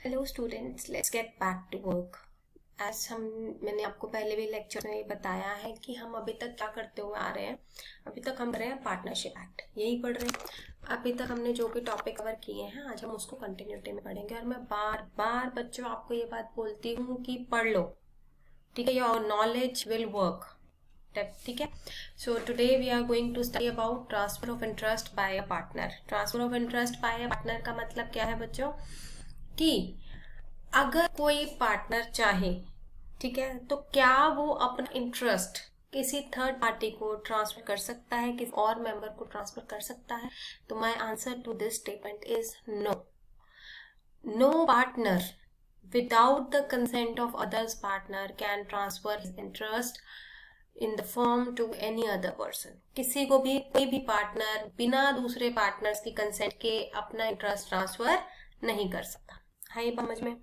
Hello students, let's get back to work. मैंने आपको पहले भी लेक्चर में बताया है कि हम अभी तक क्या करते हुए आ रहे हैं। अभी तक हम कर रहे हैं पार्टनरशिप एक्ट, यही पढ़ रहे हैं। अभी तक हमने जो भी टॉपिक कवर किए हैं आज हम उसको कंटिन्यूटी में पढ़ेंगे। और मैं बार बार बच्चों आपको ये बात बोलती हूँ कि पढ़ लो, ठीक है। योर नॉलेज विल वर्क, ठीक है। So today we are going to study about transfer of interest by a partner. Transfer of interest by a partner का मतलब क्या है बच्चों, कि अगर कोई पार्टनर चाहे, ठीक है, तो क्या वो अपना इंटरेस्ट किसी थर्ड पार्टी को ट्रांसफर कर सकता है, किसी और मेंबर को ट्रांसफर कर सकता है? तो my answer to this statement is no. No partner without the consent of others partner can transfer his interest in the form to any other person. किसी को भी कोई भी पार्टनर बिना दूसरे पार्टनर्स की कंसेंट के अपना इंटरेस्ट ट्रांसफर नहीं कर सकता। है ये समझ में?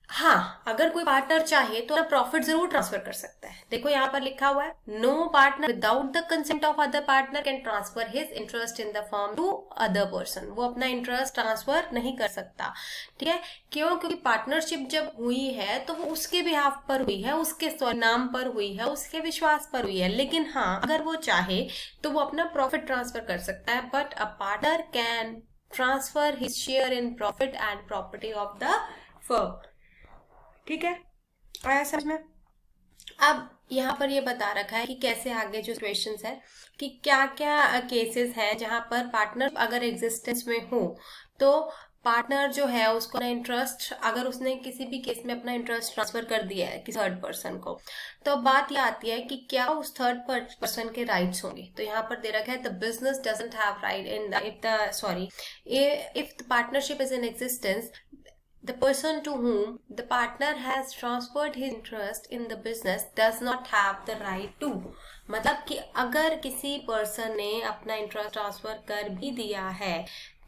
हाँ, अगर कोई पार्टनर चाहे तो प्रॉफिट जरूर ट्रांसफर कर सकता है। देखो यहाँ पर लिखा हुआ है, no partner without the consent of other partner can transfer his interest in the form to other person. वो अपना इंटरेस्ट ट्रांसफर नहीं कर सकता, ठीक है। क्यों? क्योंकि पार्टनरशिप जब हुई है तो वो उसके बिहाफ पर हुई है, उसके नाम पर हुई है, उसके विश्वास पर हुई है। लेकिन हाँ, अगर वो चाहे तो वो अपना प्रॉफिट ट्रांसफर कर सकता है। But a partner can transfer his share in profit and property of the firm, ठीक है। आया समझ में? अब यहाँ पर ये बता रखा है कि कैसे आगे जो सिचुएशंस है, कि क्या क्या केसेस है जहां पर पार्टनर अगर एग्जिस्टेंस में हो तो पार्टनर जो है उसको ना इंटरेस्ट, अगर उसने किसी भी केस में अपना इंटरेस्ट ट्रांसफर कर दिया है किसी थर्ड पर्सन को, तो अब बात ये आती है कि क्या उस थर्ड पर्सन के राइट्स होंगे। तो यहाँ पर दे रखा है, the business doesn't have right in if the partnership is in existence, the person to whom the partner has transferred his interest in the business does not have the right to। मतलब कि अगर किसी person ने अपना interest transfer कर भी दिया है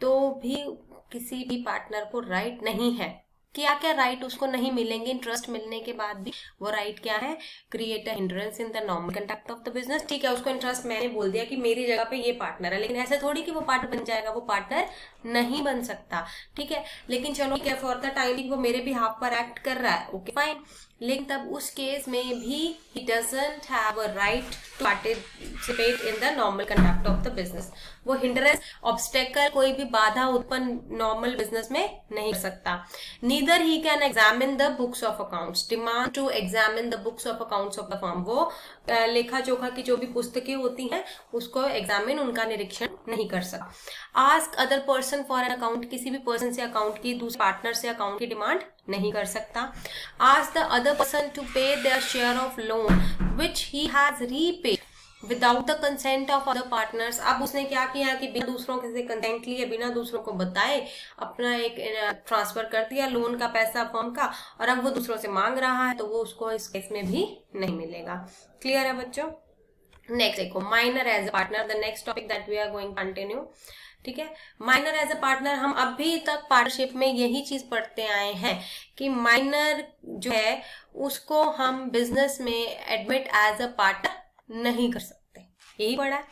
तो भी किसी भी पार्टनर को राइट नहीं है। क्या क्या राइट उसको नहीं मिलेंगे इंटरेस्ट मिलने के बाद भी? वो राइट क्या है? Create a hindrance in the normal conduct of the business. ठीक है, उसको इंटरेस्ट मैंने बोल दिया कि मेरी जगह पे ये पार्टनर है, लेकिन ऐसे थोड़ी कि वो पार्टनर बन जाएगा, वो पार्टनर नहीं बन सकता, ठीक है। लेकिन चलो ठीक है, फॉर द टाइमिंग वो मेरे भी हाफ पर एक्ट कर रहा है, ओके फाइन। लेकिन तब उस केस में भी he doesn't have a right to participate in the normal conduct of the business. वो हिंड्रेंस, ऑब्स्टेकल, कोई भी बाधा उत्पन्न नॉर्मल बिजनेस में नहीं कर सकता। Neither he can examine the books of accounts, demand to examine the books of accounts of the firm. वो लेखा जोखा की जो भी पुस्तकें होती हैं उसको एग्जामिन, उनका निरीक्षण नहीं कर सकता। Ask other person for an account, किसी भी पर्सन से अकाउंट की, दूसरे पार्टनर से अकाउंट की डिमांड नहीं कर सकता। Ask the other person to pay their share of loan which he has repaid without the consent of other partners. अब उसने क्या किया कि बिना दूसरों से कंसेंट लिए, बिना दूसरों को बताए अपना एक ट्रांसफर कर दिया लोन का पैसा फर्म का, और अब वो दूसरों से मांग रहा है, तो वो उसको इस केस में भी नहीं मिलेगा। क्लियर है बच्चों? नेक्स्ट देखो, minor as a partner, the next topic that we are going continue, ठीक है। माइनर एज अ पार्टनर, हम अभी तक पार्टनरशिप में यही चीज पढ़ते आए हैं कि माइनर जो है उसको हम बिजनेस में एडमिट एज अ पार्टनर नहीं कर सकते, यही पढ़ा है,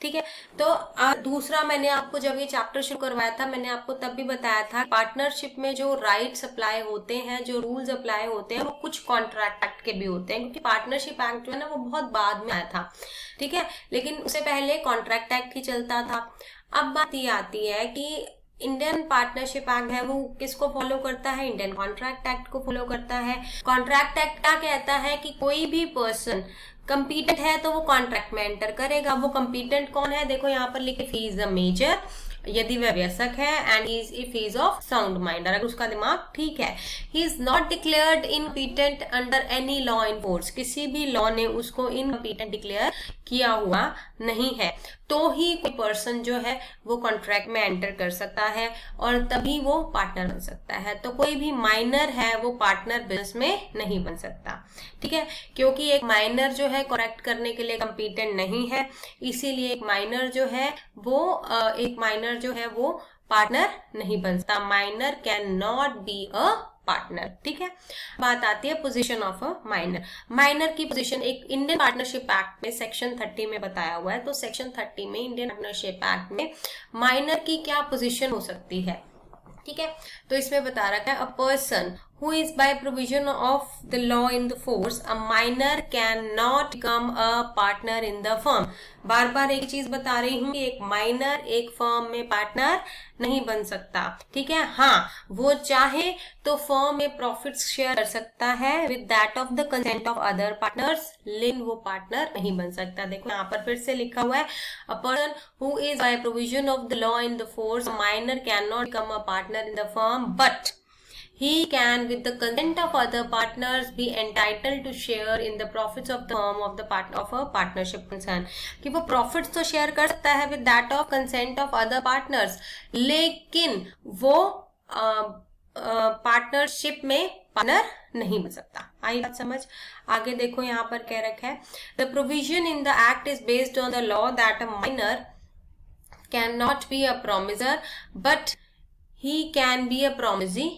ठीक है। तो दूसरा, मैंने आपको जब ये चैप्टर शुरू करवाया था मैंने आपको तब भी बताया था, पार्टनरशिप में जो राइट्स अप्लाई होते हैं, जो रूल्स अप्लाई होते हैं, वो कुछ कॉन्ट्रैक्ट एक्ट के भी होते हैं, क्योंकि पार्टनरशिप एक्ट जो है ना वो बहुत बाद में आया था, ठीक है। लेकिन उससे पहले कॉन्ट्रैक्ट एक्ट ही चलता था। अब बात ये आती है कि इंडियन पार्टनरशिप एक्ट है वो किसको फॉलो करता है? इंडियन कॉन्ट्रैक्ट एक्ट को फॉलो करता है। कॉन्ट्रैक्ट एक्ट क्या कहता है कि कोई भी पर्सन कंपीटेंट है तो वो कॉन्ट्रैक्ट में एंटर करेगा। वो कंपीटेंट कौन है? देखो यहाँ पर लिखे, ही इज अ मेजर, यदि वह वयस्क है, and if he is of sound mind, अगर उसका दिमाग ठीक है। He is not declared इनकम्पीटेंट under any law in force, किसी भी लॉ ने उसको इनकम्पीटेंट डिक्लेयर किया हुआ नहीं है, तो ही कोई पर्सन जो है वो कॉन्ट्रैक्ट में एंटर कर सकता है और तभी वो पार्टनर बन सकता है। तो कोई भी माइनर है वो पार्टनर बिजनेस में नहीं बन सकता, ठीक है, क्योंकि एक माइनर जो है करेक्ट करने के लिए कंपीटेंट नहीं है, इसीलिए एक माइनर जो है वो पार्टनर नहीं बन सकता। Minor can not be a partner, ठीक है। बात आती है position of a minor. Minor की पोजीशन एक इंडियन पार्टनरशिप एक्ट में सेक्शन 30 में बताया हुआ है। तो सेक्शन 30 में इंडियन पार्टनरशिप एक्ट में माइनर की क्या पोजीशन हो सकती है? ठीक है, तो इसमें बता रखा है a person who is by provision of the law in the force a minor cannot become a partner in the firm। बार बार एक चीज बता रही हूँ कि एक माइनर एक फर्म में पार्टनर नहीं बन सकता, ठीक है। हाँ, वो चाहे तो फर्म में प्रॉफिट्स शेयर कर सकता है with that of the consent of other partners, लेकिन वो पार्टनर नहीं बन सकता। देखो यहाँ पर फिर से लिखा हुआ है a person who is by provision of the law in the force minor can not become a partner in the firm but he can with the consent of other partners be entitled to share in the profits of the firm of the part of a partnership concern। कि वो profits तो share कर सकता है with that of consent of other partners, लेकिन वो partnership में partner नहीं बन सकता। आई बात समझ? आगे देखो यहाँ पर कह रखा है the provision in the act is based on the law that a minor can not be a promisor but he can be a promisee.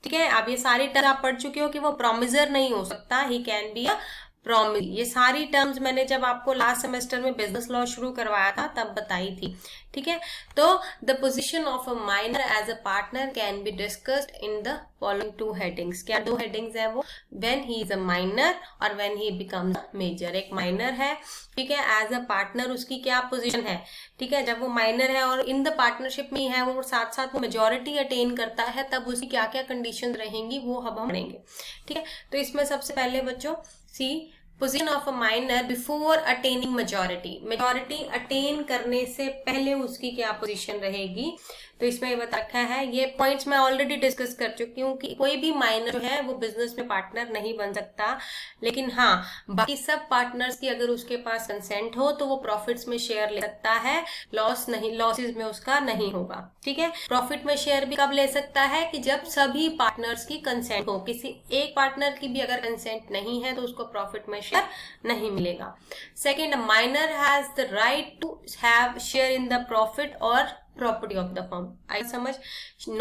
ठीक है, अब ये सारी टर्म आप पढ़ चुके हो कि वो प्रोमिसर नहीं हो सकता, he can be a promise. ये सारी टर्म्स मैंने जब आपको लास्ट सेमेस्टर में बिजनेस लॉ शुरू करवाया था तब बताई थी, ठीक है। तो the position of a minor as a partner can be discussed in the following two headings. क्या दो हेडिंग्स है वो? When he is a minor और when he becomes a major. एक माइनर है, ठीक है, एज अ पार्टनर उसकी क्या पोजीशन है, ठीक है, जब वो माइनर है और इन द पार्टनरशिप में है वो साथ साथ वो मेजोरिटी अटेन करता है तब उसकी क्या क्या कंडीशन रहेंगी वो अब हम पढ़ेंगे, ठीक है। तो इसमें सबसे पहले बच्चों see position of a minor before attaining majority. Majority attain करने से पहले उसकी क्या पोजीशन रहेगी, तो इसमें ये बता रखा है। ये पॉइंट्स मैं ऑलरेडी डिस्कस कर चुकी हूँ कि कोई भी माइनर जो है वो बिजनेस में पार्टनर नहीं बन सकता, लेकिन हाँ बाकी सब पार्टनर्स की अगर उसके पास कंसेंट हो तो वो प्रॉफिट्स में शेयर ले सकता है, लॉस नहीं, लॉसेस में उसका नहीं होगा, ठीक है। प्रॉफिट में शेयर भी कब ले सकता है कि जब सभी पार्टनर्स की कंसेंट हो। किसी एक पार्टनर की भी अगर कंसेंट नहीं है तो उसको प्रॉफिट में शेयर नहीं मिलेगा। Second, minor has the right to have share in the profit और property of the firm। आई समझ?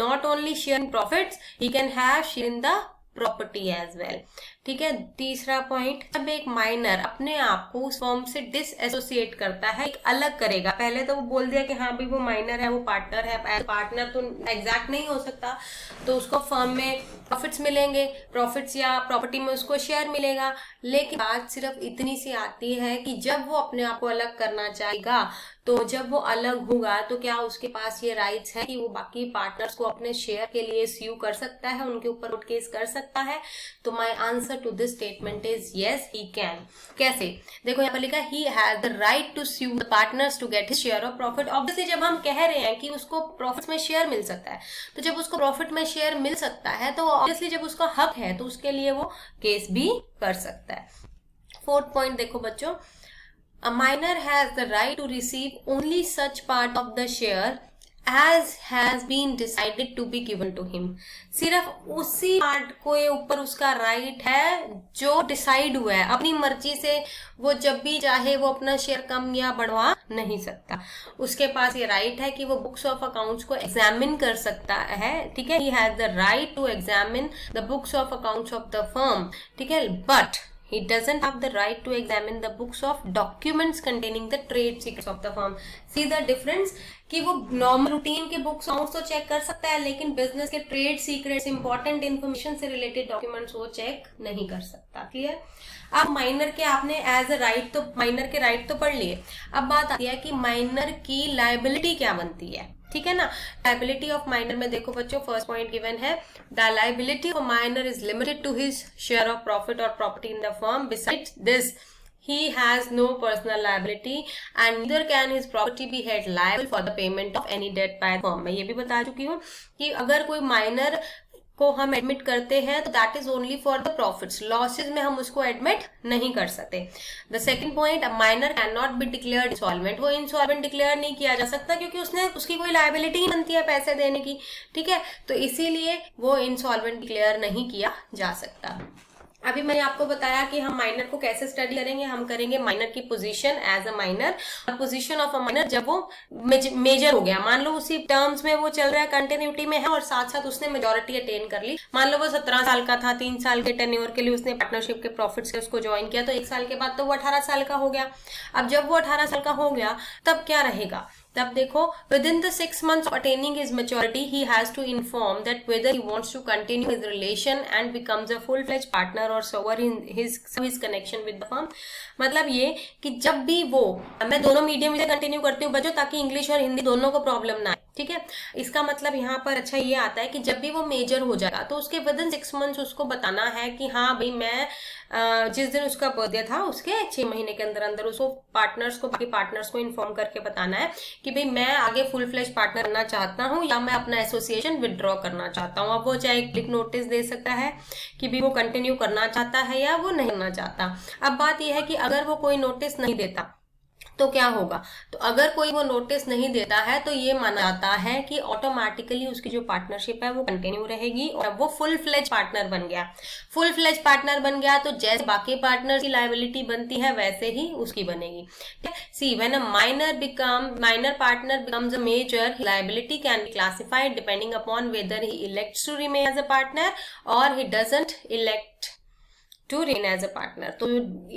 not only share in profits, he can have share in the property as well, ठीक है। तीसरा point, जब एक माइनर अपने आप को उस फर्म से डिसएसोसिएट करता है, एक अलग करेगा। पहले तो वो बोल दिया कि हाँ भाई वो माइनर है, वो पार्टनर है, पार्टनर तो एग्जैक्ट नहीं हो सकता, तो उसको फर्म में प्रॉफिट्स मिलेंगे, प्रॉफिट्स या प्रॉपर्टी में उसको शेयर मिलेगा, लेकिन बात सिर्फ इतनी सी आती है कि जब वो अपने आप को अलग करना चाहेगा तो जब वो अलग होगा तो क्या उसके पास ये राइट्स है कि वो बाकी पार्टनर्स को अपने शेयर के लिए स्यू कर सकता है, उनके ऊपर कोर्ट केस कर सकता है? तो my answer to this statement is yes, he can. कैसे? देखो यहाँ पर लिखा he has the right to sue the partners to get his share of profit. Obviously जब हम कह रहे हैं कि उसको प्रॉफिट में शेयर मिल सकता है, तो जब उसको प्रॉफिट में शेयर मिल सकता है तो ऑब्वियसली जब उसका हक है तो उसके लिए वो केस भी कर सकता है। फोर्थ पॉइंट देखो बच्चों, a minor has the right to receive only such part of the share as has been decided to be given to him। सिर्फ उसी पार्ट को ऊपर उसका राइट है जो डिसाइड हुआ है, अपनी मर्जी से वो जब भी चाहे वो अपना शेयर कम या बढ़वा नहीं सकता। उसके पास ये राइट है कि वो बुक्स ऑफ अकाउंट्स को एग्जामिन कर सकता है, ठीक है। He has the right to examine the books of accounts of the firm, ठीक है, but he doesn't have the right to examine the books of documents containing the trade secrets of the firm। See the difference कि वो normal routine के books accounts तो check कर सकता है, लेकिन बिजनेस के ट्रेड सीक्रेट्स, इंपॉर्टेंट इन्फॉर्मेशन से रिलेटेड डॉक्यूमेंट्स वो चेक नहीं कर सकता। क्लियर? अब माइनर के आपने एज अ राइट तो माइनर के राइट तो पढ़ लिए, अब बात आती है कि माइनर की लायबिलिटी क्या बनती है, ठीक है ना। लायबिलिटी ऑफ माइनर में देखो बच्चों, फर्स्ट पॉइंट गिवन है the liability of minor is limited to his share of profit और property in the firm. Besides this he has no personal liability and neither can his property be held liable for the payment of any debt by the firm। मैं ये भी बता चुकी हूँ कि अगर कोई माइनर को हम एडमिट करते हैं तो that is only for the profits, losses में हम उसको एडमिट नहीं कर सकते। The second point, a minor can not be declared insolvent. वो इंसॉल्वेंट डिक्लेयर नहीं किया जा सकता क्योंकि उसकी कोई लायबिलिटी ही बनती है पैसे देने की, ठीक है, तो इसीलिए वो इंसॉल्वेंट डिक्लेयर नहीं किया जा सकता। अभी मैंने आपको बताया कि हम माइनर को कैसे स्टडी करेंगे। हम करेंगे माइनर की पोजीशन एज अ माइनर और पोजीशन ऑफ अ माइनर जब वो मेजर हो गया। मान लो उसी टर्म्स में वो चल रहा है, कंटिन्यूटी में है और साथ साथ उसने मेजोरिटी अटेन कर ली। मान लो वो 17 साल का था, 3 साल के टेन्योर के लिए उसने पार्टनरशिप के प्रॉफिट से उसको ज्वाइन किया, तो 1 साल के बाद तो वो 18 साल का हो गया। अब जब वो 18 साल का हो गया तब क्या रहेगा तब देखो with in the 6 months of attaining his maturity he has to inform that whether he wants to continue his relation and becomes a full-fledged partner or sever his connection with the firm. मतलब ये कि जब भी वो, मैं दोनों medium से continue करती हूँ बच्चों ताकि इंग्लिश और हिंदी दोनों को प्रॉब्लम ना आए, ठीक है। इसका मतलब यहाँ पर अच्छा ये आता है कि जब भी वो मेजर हो जाएगा तो उसके विद इन 6 months उसको बताना है कि हाँ भाई मैं जिस दिन उसका बर्थडे था उसके 6 महीने के अंदर अंदर उसको बाकी पार्टनर्स को इन्फॉर्म करके बताना है कि भाई मैं आगे फुल फ्लेज पार्टनर बनना चाहता हूँ या मैं अपना एसोसिएशन विदड्रॉ करना चाहता हूँ। अब वो चाहे क्लिक नोटिस दे सकता है कि भी वो कंटिन्यू करना चाहता है या वो नहीं करना चाहता। अब बात यह है कि अगर वो कोई नोटिस नहीं देता तो क्या होगा, तो अगर कोई वो नोटिस नहीं देता है तो ये माना जाता है कि ऑटोमेटिकली उसकी जो पार्टनरशिप है वो कंटिन्यू रहेगी और वो फुल फ्लेज पार्टनर बन गया। फुल फ्लेज पार्टनर बन गया तो जैसे बाकी पार्टनर की लायबिलिटी बनती है वैसे ही उसकी बनेगी। See when a minor partner becomes a major, liability can be classified depending upon whether he elects to remain as a partner और he doesn't elect to remain as a partner. तो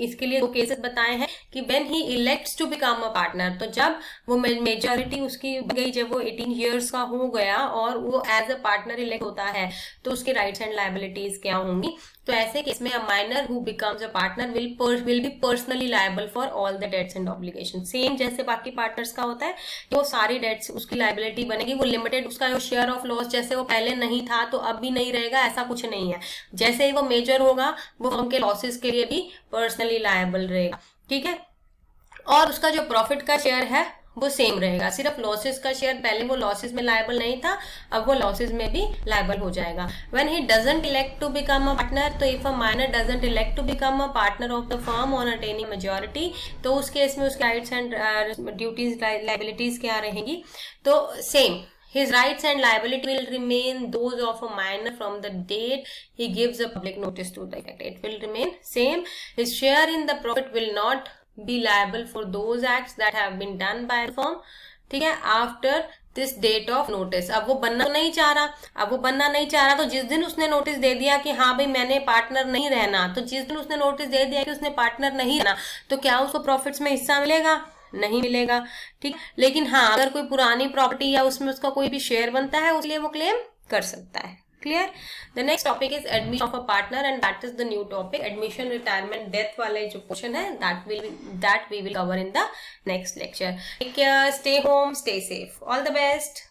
इसके लिए दो केसेस बताए हैं कि when he elects to become a partner, तो जब वो मेजॉरिटी उसकी गई, जब वो 18 years का हो गया और वो एज अ पार्टनर इलेक्ट होता है तो उसके राइट्स एंड लायबिलिटीज क्या होंगी। तो ऐसे केस में a minor who becomes a partner will be personally liable for all the debts and obligation. Same जैसे बाकी पार्टनर्स का होता है कि वो सारी डेट्स उसकी लायबिलिटी बनेगी, वो लिमिटेड उसका शेयर ऑफ लॉस जैसे वो पहले नहीं था तो अब भी नहीं रहेगा, ऐसा कुछ नहीं है। जैसे ही वो मेजर होगा वो उनके लॉसेस के लिए भी पर्सनली लायबल रहेगा, ठीक है। और उसका जो प्रॉफिट का शेयर है वो सेम रहेगा, सिर्फ लॉसेस का शेयर, पहले वो लॉसेस में लायबल नहीं था अब वो लॉसेस में भी लायबल हो जाएगा। When he doesn't elect to become a partner, तो if a minor doesn't elect to become a partner of the firm on attaining majority, तो उस केस में उसके राइट्स एंड ड्यूटीज लायबिलिटीज क्या रहेंगी, तो same his rights and liability will remain those of a minor from the date he gives a public notice to the effect. It will remain same. His share in the profit will not be liable for those acts that have been done by the firm, ठीक है, after this date of notice. अब वो बनना नहीं चाह रहा तो जिस दिन उसने नोटिस दे दिया कि हाँ भाई मैंने पार्टनर नहीं रहना, तो जिस दिन उसने नोटिस दे दिया कि उसने पार्टनर नहीं रहना तो क्या उसको प्रॉफिट्स में हिस्सा मिलेगा, नहीं मिलेगा, ठीक। लेकिन हाँ अगर कोई पुरानी प्रॉपर्टी या उसमें उसका कोई भी शेयर बनता है उसके लिए वो क्लेम कर सकता है। Clear. The next topic is admission of a partner and that is the new topic. Admission, retirement, death वाले जो पोर्शन है that we will cover in the next lecture. Take care, stay home, stay safe, all the best.